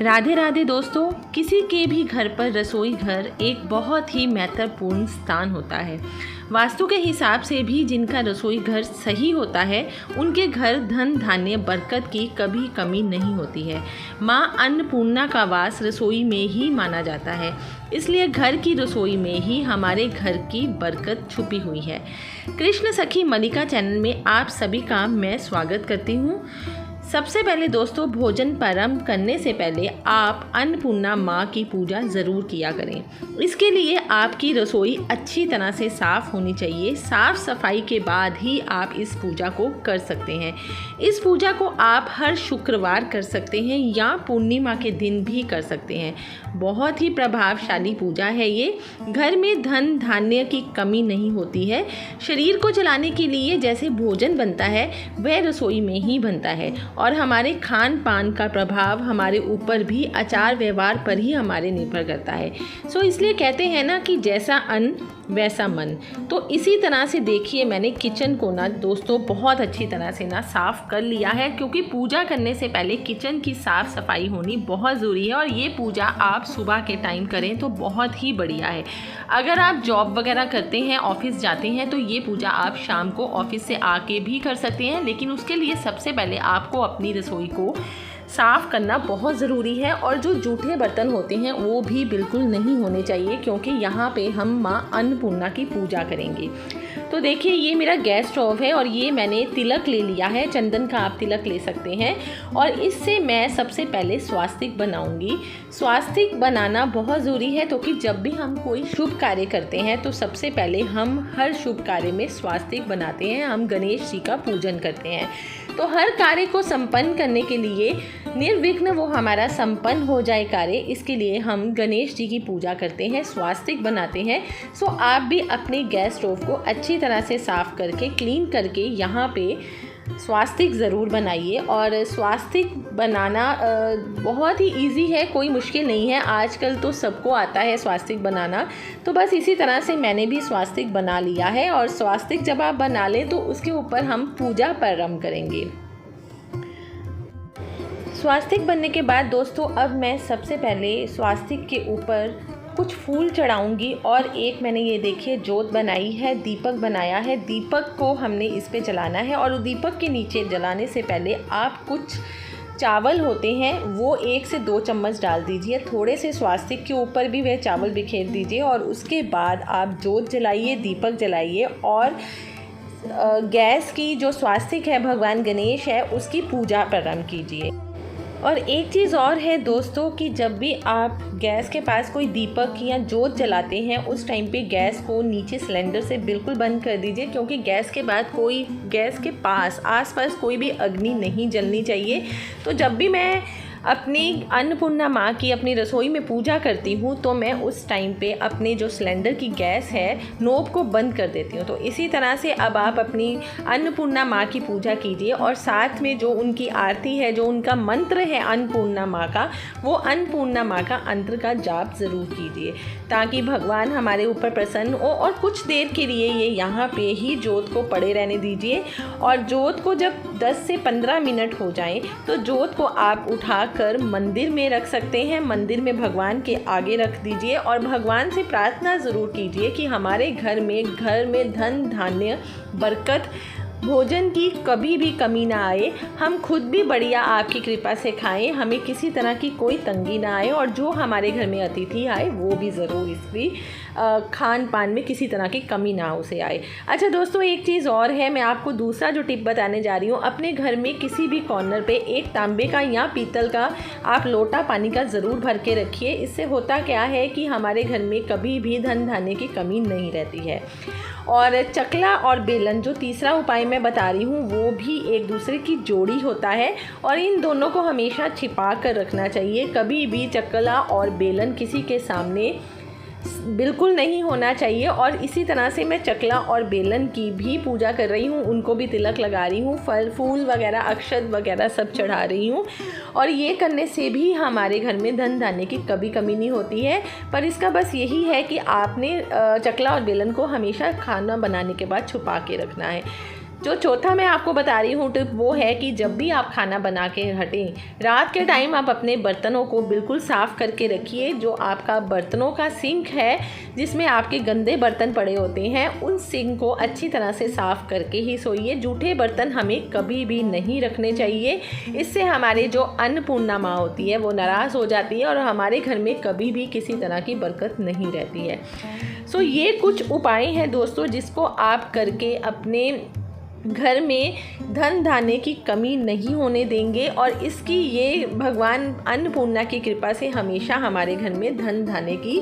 राधे राधे दोस्तों, किसी के भी घर पर रसोई घर एक बहुत ही महत्वपूर्ण स्थान होता है। वास्तु के हिसाब से भी जिनका रसोई घर सही होता है उनके घर धन धान्य बरकत की कभी कमी नहीं होती है। माँ अन्नपूर्णा का वास रसोई में ही माना जाता है, इसलिए घर की रसोई में ही हमारे घर की बरकत छुपी हुई है। कृष्ण सखी मलिका चैनल में आप सभी का मैं स्वागत करती हूँ। सबसे पहले दोस्तों, भोजन प्रारंभ करने से पहले आप अन्नपूर्णा माँ की पूजा ज़रूर किया करें। इसके लिए आपकी रसोई अच्छी तरह से साफ़ होनी चाहिए। साफ़ सफाई के बाद ही आप इस पूजा को कर सकते हैं। इस पूजा को आप हर शुक्रवार कर सकते हैं या पूर्णिमा के दिन भी कर सकते हैं। बहुत ही प्रभावशाली पूजा है ये। घर में धन धान्य की कमी नहीं होती है। शरीर को चलाने के लिए जैसे भोजन बनता है वह रसोई में ही बनता है और हमारे खान पान का प्रभाव हमारे ऊपर भी आचार व्यवहार पर ही हमारे निर्भर करता है। सो इसलिए कहते हैं ना कि जैसा अन्न वैसा मन। तो इसी तरह से देखिए, मैंने किचन को ना दोस्तों बहुत अच्छी तरह से ना साफ़ कर लिया है, क्योंकि पूजा करने से पहले किचन की साफ़ सफाई होनी बहुत ज़रूरी है। और ये पूजा आप सुबह के टाइम करें तो बहुत ही बढ़िया है। अगर आप जॉब वगैरह करते हैं, ऑफिस जाते हैं, तो ये पूजा आप शाम को ऑफिस से आके भी कर सकते हैं। लेकिन उसके लिए सबसे पहले आपको अपनी रसोई को साफ़ करना बहुत ज़रूरी है। और जो जूठे बर्तन होते हैं वो भी बिल्कुल नहीं होने चाहिए, क्योंकि यहाँ पे हम माँ अन्नपूर्णा की पूजा करेंगे। तो देखिए, ये मेरा गैस स्टोव है और ये मैंने तिलक ले लिया है। चंदन का आप तिलक ले सकते हैं। और इससे मैं सबसे पहले स्वास्तिक बनाऊंगी। स्वास्तिक बनाना बहुत ज़रूरी है, क्योंकि जब भी हम कोई शुभ कार्य करते हैं तो सबसे पहले हम हर शुभ कार्य में स्वास्तिक बनाते हैं। हम गणेश जी का पूजन करते हैं। तो हर कार्य को संपन्न करने के लिए, निर्विघ्न वो हमारा संपन्न हो जाए कार्य, इसके लिए हम गणेश जी की पूजा करते हैं, स्वास्तिक बनाते हैं। सो आप भी अपने गैस स्टोव को अच्छी तरह से साफ़ करके, क्लीन करके यहाँ पे स्वास्तिक ज़रूर बनाइए। और स्वास्तिक बनाना बहुत ही इजी है, कोई मुश्किल नहीं है। आजकल तो सबको आता है स्वास्तिक बनाना। तो बस इसी तरह से मैंने भी स्वास्तिक बना लिया है। और स्वास्तिक जब आप बना लें तो उसके ऊपर हम पूजा प्रारंभ करेंगे। स्वास्तिक बनने के बाद दोस्तों, अब मैं सबसे पहले स्वास्तिक के ऊपर कुछ फूल चढ़ाऊंगी। और एक मैंने ये देखिए जोत बनाई है, दीपक बनाया है। दीपक को हमने इस पे जलाना है। और दीपक के नीचे जलाने से पहले आप कुछ चावल होते हैं वो 1 से 2 चम्मच डाल दीजिए। थोड़े से स्वास्तिक के ऊपर भी वह चावल बिखेर दीजिए। और उसके बाद आप जोत जलाइए, दीपक जलाइए और गैस की जो स्वास्तिक है, भगवान गणेश है, उसकी पूजा प्रारंभ कीजिए। और एक चीज़ और है दोस्तों, कि जब भी आप गैस के पास कोई दीपक या जोत जलाते हैं उस टाइम पे गैस को नीचे सिलेंडर से बिल्कुल बंद कर दीजिए, क्योंकि गैस के बाद कोई, गैस के पास आसपास कोई भी अग्नि नहीं जलनी चाहिए। तो जब भी मैं अपनी अन्नपूर्णा माँ की अपनी रसोई में पूजा करती हूँ तो मैं उस टाइम पे अपने जो सिलेंडर की गैस है नोब को बंद कर देती हूँ। तो इसी तरह से अब आप अपनी अन्नपूर्णा माँ की पूजा कीजिए। और साथ में जो उनकी आरती है, जो उनका मंत्र है अन्नपूर्णा माँ का, वो अन्नपूर्णा माँ का मंत्र का जाप ज़रूर कीजिए, ताकि भगवान हमारे ऊपर प्रसन्न हो। और कुछ देर के लिए ये यहाँ पे ही जोत को पड़े रहने दीजिए। और जोत को जब 10 से 15 मिनट हो जाएं तो जोत को आप उठा कर मंदिर में रख सकते हैं। मंदिर में भगवान के आगे रख दीजिए और भगवान से प्रार्थना ज़रूर कीजिए कि हमारे घर में धन धान्य बरकत, भोजन की कभी भी कमी ना आए। हम खुद भी बढ़िया आपकी कृपा से खाएं, हमें किसी तरह की कोई तंगी ना आए। और जो हमारे घर में अतिथि आए वो भी ज़रूर इसकी खान पान में किसी तरह की कमी ना उसे आए। अच्छा दोस्तों, एक चीज़ और है, मैं आपको दूसरा जो टिप बताने जा रही हूँ। अपने घर में किसी भी कॉर्नर पे एक तांबे का या पीतल का आप लोटा पानी का ज़रूर भर के रखिए। इससे होता क्या है कि हमारे घर में कभी भी धन धान्य की कमी नहीं रहती है। और चकला और बेलन, जो तीसरा उपाय मैं बता रही हूँ, वो भी एक दूसरे की जोड़ी होता है। और इन दोनों को हमेशा छिपा कर रखना चाहिए। कभी भी चकला और बेलन किसी के सामने बिल्कुल नहीं होना चाहिए। और इसी तरह से मैं चकला और बेलन की भी पूजा कर रही हूँ, उनको भी तिलक लगा रही हूँ, फल फूल वगैरह, अक्षत वगैरह सब चढ़ा रही हूँ। और ये करने से भी हमारे घर में धन धान्य की कभी कमी नहीं होती है। पर इसका बस यही है कि आपने चकला और बेलन को हमेशा खाना बनाने के बाद छुपा के रखना है। जो चौथा मैं आपको बता रही हूँ टिप वो है कि जब भी आप खाना बना के हटें, रात के टाइम आप अपने बर्तनों को बिल्कुल साफ़ करके रखिए। जो आपका बर्तनों का सिंक है जिसमें आपके गंदे बर्तन पड़े होते हैं, उन सिंक को अच्छी तरह से साफ़ करके ही सोइए। जूठे बर्तन हमें कभी भी नहीं रखने चाहिए। इससे हमारे जो अन्नपूर्णा माँ होती है वो नाराज़ हो जाती है और हमारे घर में कभी भी किसी तरह की बरकत नहीं रहती है। सो ये कुछ उपाय हैं दोस्तों जिसको आप करके अपने घर में धन धान्य की कमी नहीं होने देंगे और इसकी ये भगवान अन्नपूर्णा की कृपा से हमेशा हमारे घर में धन धान्य की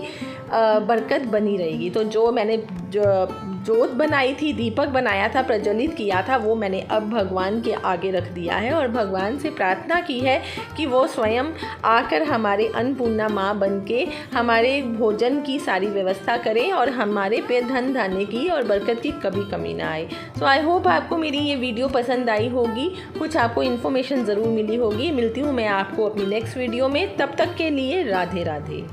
बरकत बनी रहेगी। तो जो मैंने जोत बनाई थी, दीपक बनाया था, प्रज्वलित किया था, वो मैंने अब भगवान के आगे रख दिया है और भगवान से प्रार्थना की है कि वो स्वयं आकर हमारे अन्नपूर्णा माँ बन के हमारे भोजन की सारी व्यवस्था करें और हमारे पे धन धान्य की और बरकत की कभी कमी ना आए। सो आई होप आपको मेरी ये वीडियो पसंद आई होगी, कुछ आपको इन्फॉर्मेशन ज़रूर मिली होगी। मिलती हूँ मैं आपको अपनी नेक्स्ट वीडियो में, तब तक के लिए राधे राधे।